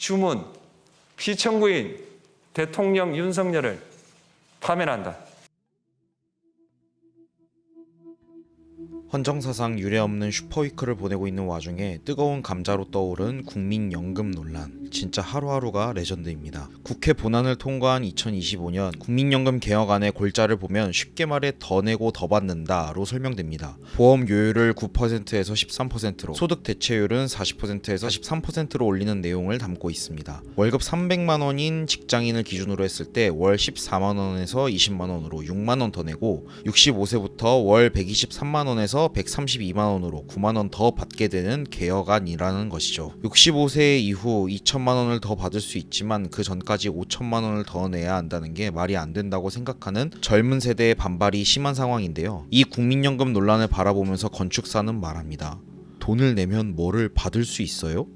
주문, 피청구인 대통령 윤석열을 파면한다. 헌정사상 유례없는 슈퍼위크를 보내고 있는 와중에 뜨거운 감자로 떠오른 국민연금 논란. 진짜 하루하루가 레전드입니다. 국회 본안을 통과한 2025년 국민연금 개혁안의 골자를 보면 쉽게 말해 더 내고 더 받는다로 설명됩니다. 보험료율을 9%에서 13%로, 소득 대체율은 40%에서 13%로 올리는 내용을 담고 있습니다. 월급 300만 원인 직장인을 기준으로 했을 때 월 14만 원에서 20만 원으로 6만 원 더 내고, 65세부터 월 123만 원에서 132만 원으로 9만 원 더 받게 되는 개혁안이라는 것이죠. 65세 이후 2천만 원을 더 받을 수 있지만 그 전까지 5천만 원을 더 내야 한다는 게 말이 안 된다고 생각하는 젊은 세대의 반발이 심한 상황인데요. 이 국민연금 논란을 바라보면서 건축사는 말합니다. 돈을 내면 뭐를 받을 수 있어요?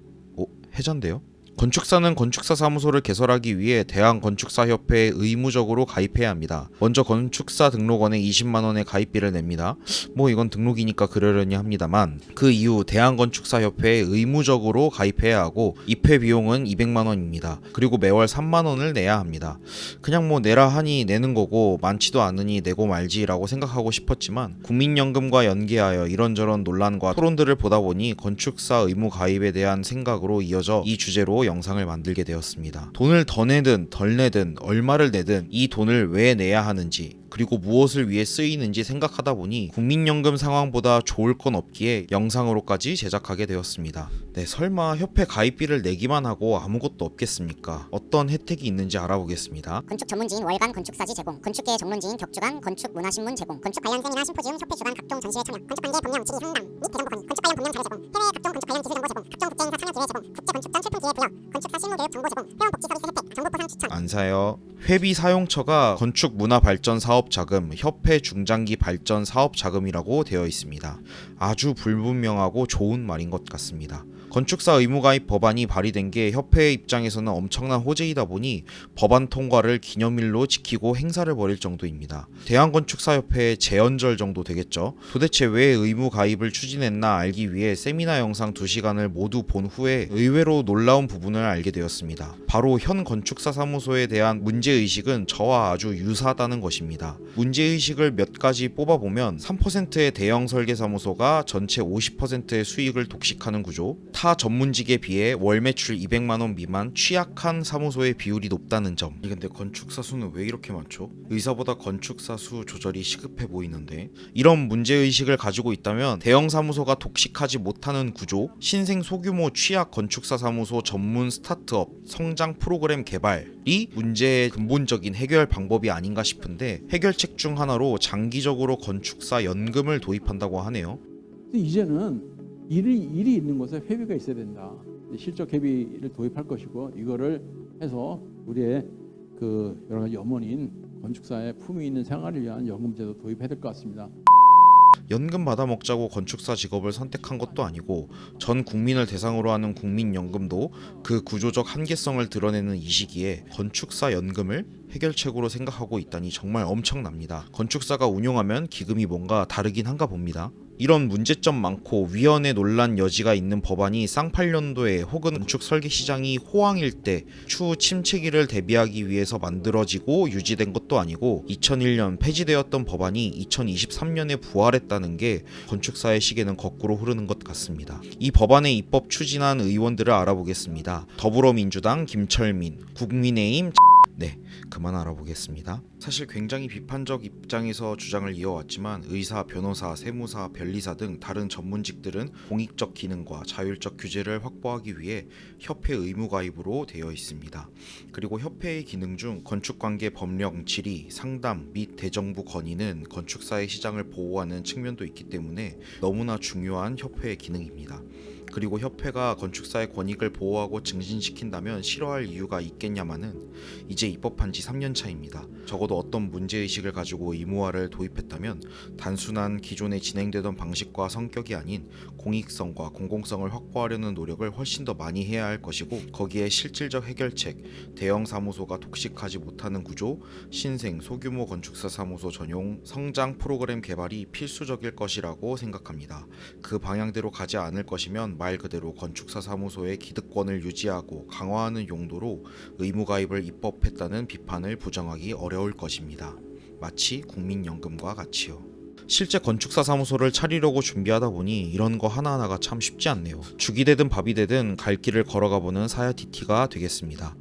해잔데요? 건축사는 건축사 사무소를 개설하기 위해 대한건축사협회에 의무적으로 가입해야 합니다. 먼저 건축사 등록원에 20만 원의 가입비를 냅니다. 이건 등록이니까 그러려니 합니다만, 그 이후 대한건축사협회에 의무적으로 가입해야 하고 입회 비용은 200만 원입니다. 그리고 매월 3만 원을 내야 합니다. 그냥 내라 하니 내는 거고 많지도 않으니 내고 말지라고 생각하고 싶었지만, 국민연금과 연계하여 이런저런 논란과 토론들을 보다 보니 건축사 의무 가입에 대한 생각으로 이어져 이 주제로 영상을 만들게 되었습니다. 돈을 더 내든 덜 내든 얼마를 내든 이 돈을 왜 내야 하는지, 그리고 무엇을 위해 쓰이는지 생각하다 보니 국민연금 상황보다 좋을 건 없기에 영상으로까지 제작하게 되었습니다. 설마 협회 가입비를 내기만 하고 아무것도 없겠습니까? 어떤 혜택이 있는지 알아보겠습니다. 건축 전문지인 월간 건축사지 제공, 건축계 전문지인 격주간 건축문화신문 제공, 건축 관련 세미나 심포지움 협회 주관 각종 전시회 참여, 건축관계 법령 질의 상담 및 대정보 건의, 건축 관련 법령 자료 제공, 해외 각종 건축 관련 기술 정보 제공, 각종 국제행사 참여 기회 제공, 국제 건축전 출품 기회 부여, 건축사 실무 교육 정보 제공, 회원 복지 서비스 혜택, 정보 보상 추천. 안 사요. 회비 사용처가 건축문화발전사업자금, 협회 중장기 발전 사업자금이라고 되어 있습니다. 아주 불분명하고 좋은 말인 것 같습니다. 건축사 의무가입 법안이 발의된 게 협회의 입장에서는 엄청난 호재이다 보니 법안 통과를 기념일로 지키고 행사를 벌일 정도입니다. 대한건축사협회의 재연절 정도 되겠죠. 도대체 왜 의무가입을 추진했나 알기 위해 세미나 영상 2시간을 모두 본 후에 의외로 놀라운 부분을 알게 되었습니다. 바로 현 건축사 사무소에 대한 문제의식은 저와 아주 유사하다는 것입니다. 문제의식을 몇 가지 뽑아보면 3%의 대형 설계사무소가 전체 50%의 수익을 독식하는 구조, 타 전문직에 비해 월 매출 200만 원 미만 취약한 사무소의 비율이 높다는 점. 근데 건축사 수는 왜 이렇게 많죠? 의사보다 건축사 수 조절이 시급해 보이는데, 이런 문제의식을 가지고 있다면 대형 사무소가 독식하지 못하는 구조, 신생 소규모 취약 건축사 사무소 전문 스타트업 성장 프로그램 개발이 문제의 근본적인 해결 방법이 아닌가 싶은데, 해결책 중 하나로 장기적으로 건축사 연금을 도입한다고 하네요. 이제는 일이 있는 곳에 회비가 있어야 된다. 실적 회비를 도입할 것이고, 이거를 해서 우리의 여러 가지 염원인 건축사의 품위 있는 생활을 위한 연금제도 도입해야 될 것 같습니다. 연금 받아먹자고 건축사 직업을 선택한 것도 아니고, 전 국민을 대상으로 하는 국민연금도 그 구조적 한계성을 드러내는 이 시기에 건축사 연금을 해결책으로 생각하고 있다니 정말 엄청납니다. 건축사가 운용하면 기금이 뭔가 다르긴 한가 봅니다. 이런 문제점 많고 위헌의 논란 여지가 있는 법안이 쌍팔년도에 혹은 건축 설계 시장이 호황일 때 추후 침체기를 대비하기 위해서 만들어지고 유지된 것도 아니고, 2001년 폐지되었던 법안이 2023년에 부활했다는 게 건축사의 시계는 거꾸로 흐르는 것 같습니다. 이 법안의 입법 추진한 의원들을 알아보겠습니다. 더불어민주당 김철민, 국민의힘 그만 알아보겠습니다. 사실 굉장히 비판적 입장에서 주장을 이어왔지만 의사, 변호사, 세무사, 변리사 등 다른 전문직들은 공익적 기능과 자율적 규제를 확보하기 위해 협회 의무 가입으로 되어 있습니다. 그리고 협회의 기능 중 건축관계 법령 질의, 상담 및 대정부 건의는 건축사의 시장을 보호하는 측면도 있기 때문에 너무나 중요한 협회의 기능입니다. 그리고 협회가 건축사의 권익을 보호하고 증진시킨다면 싫어할 이유가 있겠냐마는 이제 입법한 지 3년 차입니다. 적어도 어떤 문제의식을 가지고 의무화를 도입했다면 단순한 기존에 진행되던 방식과 성격이 아닌 공익성과 공공성을 확보하려는 노력을 훨씬 더 많이 해야 할 것이고, 거기에 실질적 해결책, 대형 사무소가 독식하지 못하는 구조, 신생 소규모 건축사 사무소 전용 성장 프로그램 개발이 필수적일 것이라고 생각합니다. 그 방향대로 가지 않을 것이면 말 말 그대로 건축사 사무소의 기득권을 유지하고 강화하는 용도로 의무가입을 입법했다는 비판을 부정하기 어려울 것입니다. 마치 국민연금과 같이요. 실제 건축사 사무소를 차리려고 준비하다 보니 이런 거 하나하나가 참 쉽지 않네요. 죽이 되든 밥이 되든 갈 길을 걸어가 보는 사야티티가 되겠습니다.